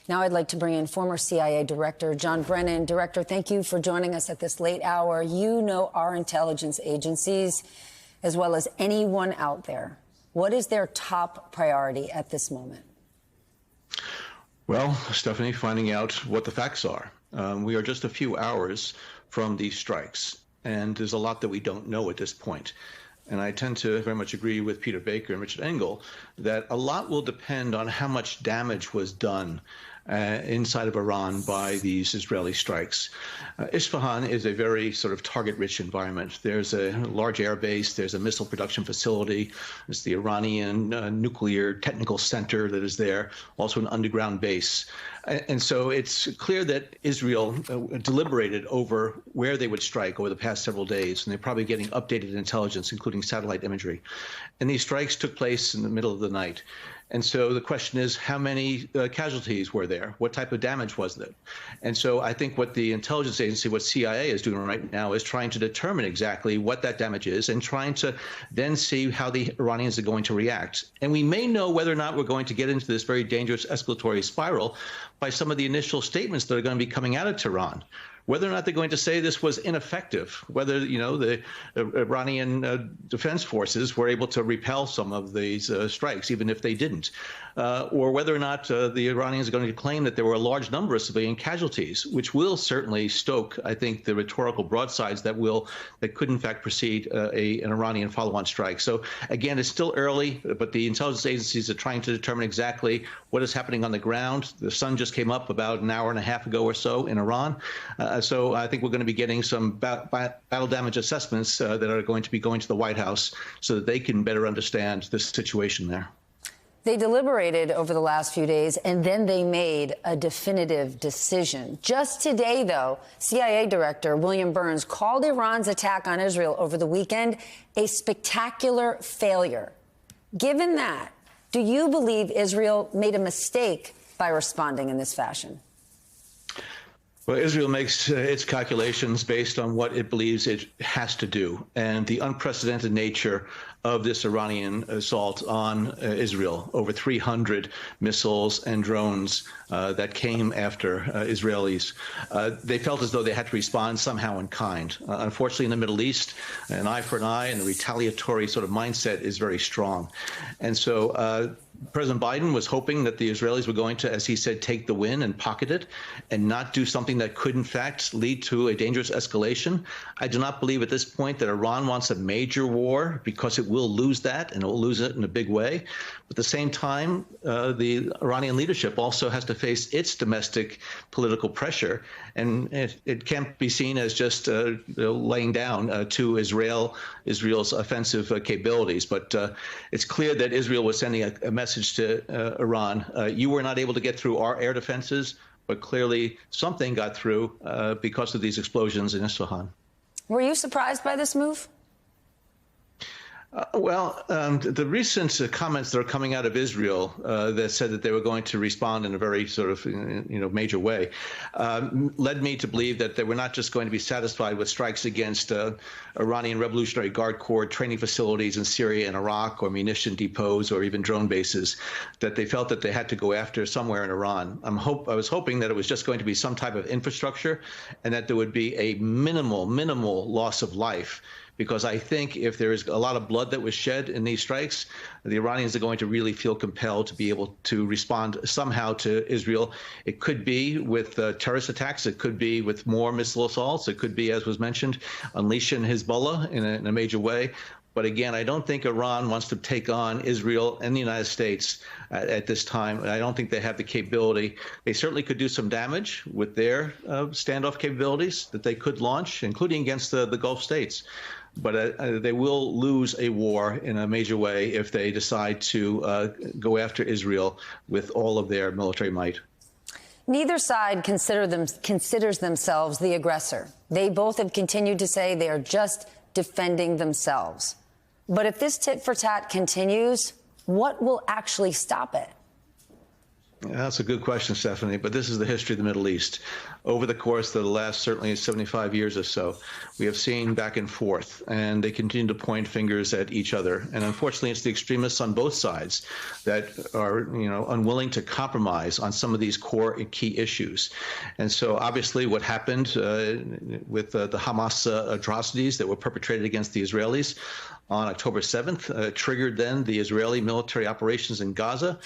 Now I'd like to bring in former CIA Director John Brennan. Director, thank you for joining us at this late hour. You know our intelligence agencies as well as anyone out there. What is their top priority at this moment? Well, Stephanie, finding out what the facts are. We are just a few hours from these strikes, and there's a lot that we don't know at this point. And I tend to very much agree with Peter Baker and Richard Engel that a lot will depend on how much damage was done inside of Iran by these Israeli strikes. Isfahan is a very sort of target-rich environment. There's a large air base, there's a missile production facility, there's the Iranian nuclear technical center that is there, also an underground base. And so it's clear that Israel deliberated over where they would strike over the past several days, and they're probably getting updated intelligence, including satellite imagery. And these strikes took place in the middle of the night. And so the question is, how many casualties were there? What type of damage was there? And so I think what the intelligence agency, what CIA is doing right now, is trying to determine exactly what that damage is and trying to then see how the Iranians are going to react. And we may know whether or not we're going to get into this very dangerous escalatory spiral by some of the initial statements that are going to be coming out of Tehran. Whether or not they're going to say this was ineffective, whether, the Iranian defense forces were able to repel some of these strikes, even if they didn't, or whether or not the Iranians are going to claim that there were a large number of civilian casualties, which will certainly stoke, I think, the rhetorical broadsides that could in fact precede an Iranian follow-on strike. So again, it's still early, but the intelligence agencies are trying to determine exactly what is happening on the ground. The sun just came up about an hour and a half ago or so in Iran. So I think we're going to be getting some battle damage assessments that are going to be going to the White House so that they can better understand this situation there. They deliberated over the last few days, and then they made a definitive decision. Just today, though, CIA Director William Burns called Iran's attack on Israel over the weekend a spectacular failure. Given that, do you believe Israel made a mistake by responding in this fashion? Well, Israel makes its calculations based on what it believes it has to do, and the unprecedented nature of this Iranian assault on Israel. Over 300 missiles and drones that came after Israelis. They felt as though they had to respond somehow in kind. Unfortunately, in the Middle East, an eye for an eye and the retaliatory sort of mindset is very strong. And so President Biden was hoping that the Israelis were going to, as he said, take the win and pocket it and not do something that could, in fact, lead to a dangerous escalation. I do not believe at this point that Iran wants a major war, because it will lose that, and it will lose it in a big way. But at the same time, the Iranian leadership also has to face its domestic political pressure, and it can't be seen as just laying down to Israel's offensive capabilities. But it's clear that Israel was sending a message to Iran. You were not able to get through our air defenses, but clearly something got through because of these explosions in Isfahan. Were you surprised by this move? The recent comments that are coming out of Israel that said that they were going to respond in a very sort of, major way, led me to believe that they were not just going to be satisfied with strikes against Iranian Revolutionary Guard Corps training facilities in Syria and Iraq, or munition depots, or even drone bases, that they felt that they had to go after somewhere in Iran. I was hoping that it was just going to be some type of infrastructure, and that there would be a minimal loss of life. Because I think if there is a lot of blood that was shed in these strikes, the Iranians are going to really feel compelled to be able to respond somehow to Israel. It could be with terrorist attacks. It could be with more missile assaults. It could be, as was mentioned, unleashing Hezbollah in a major way. But again, I don't think Iran wants to take on Israel and the United States at this time. I don't think they have the capability. They certainly could do some damage with their standoff capabilities that they could launch, including against the Gulf states. But they will lose a war in a major way if they decide to go after Israel with all of their military might. Neither side considers themselves the aggressor. They both have continued to say they are just defending themselves. But if this tit for tat continues, what will actually stop it? That's a good question, Stephanie, but this is the history of the Middle East. Over the course of the last certainly 75 years or so, we have seen back and forth, and they continue to point fingers at each other. And unfortunately, it's the extremists on both sides that are, unwilling to compromise on some of these core and key issues. And so obviously what happened with the Hamas atrocities that were perpetrated against the Israelis on October 7th triggered then the Israeli military operations in Gaza,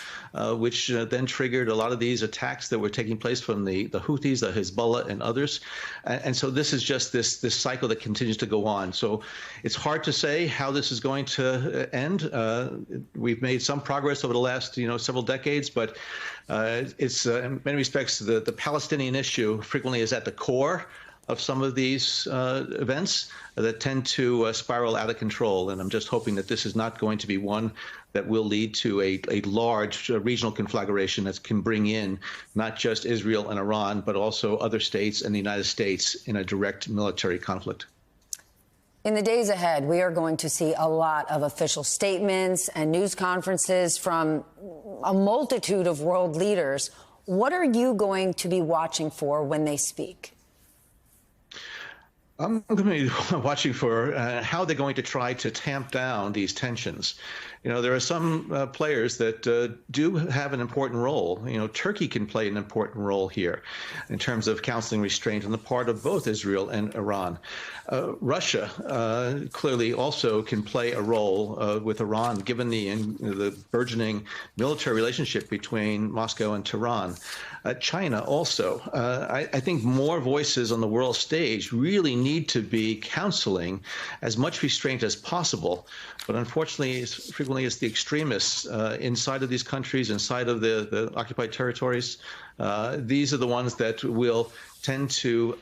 which then triggered a lot of these attacks that were taking place from the Houthis, the Hezbollah, and others. And so this is just this cycle that continues to go on. So it's hard to say how this is going to end. We've made some progress over the last several decades, but it's in many respects the Palestinian issue frequently is at the core of some of these events that tend to spiral out of control. And I'm just hoping that this is not going to be one that will lead to a large regional conflagration that can bring in not just Israel and Iran, but also other states and the United States in a direct military conflict. In the days ahead, we are going to see a lot of official statements and news conferences from a multitude of world leaders. What are you going to be watching for when they speak? I'm going to be watching for how they're going to try to tamp down these tensions. There are some players that do have an important role. Turkey can play an important role here in terms of counseling restraint on the part of both Israel and Iran. Russia clearly also can play a role with Iran, given the burgeoning military relationship between Moscow and Tehran. China also. I think more voices on the world stage really need to be counseling as much restraint as possible. But unfortunately, frequently it's the extremists inside of these countries, inside of the occupied territories. These are the ones that will tend to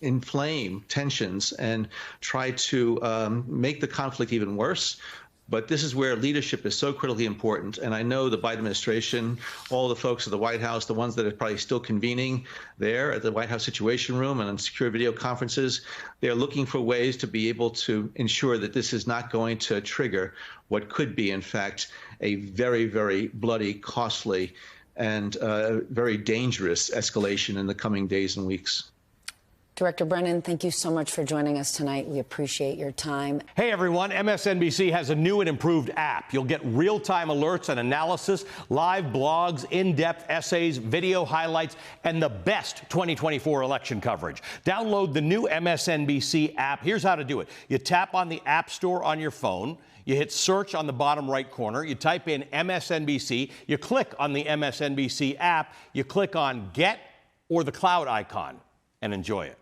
inflame tensions and try to make the conflict even worse. But this is where leadership is so critically important. And I know the Biden administration, all the folks at the White House, the ones that are probably still convening there at the White House Situation Room and on secure video conferences, they're looking for ways to be able to ensure that this is not going to trigger what could be, in fact, a very, very bloody, costly, and very dangerous escalation in the coming days and weeks. Director Brennan, thank you so much for joining us tonight. We appreciate your time. Hey, everyone. MSNBC has a new and improved app. You'll get real-time alerts and analysis, live blogs, in-depth essays, video highlights, and the best 2024 election coverage. Download the new MSNBC app. Here's how to do it. You tap on the App Store on your phone. You hit search on the bottom right corner. You type in MSNBC. You click on the MSNBC app. You click on Get or the cloud icon and enjoy it.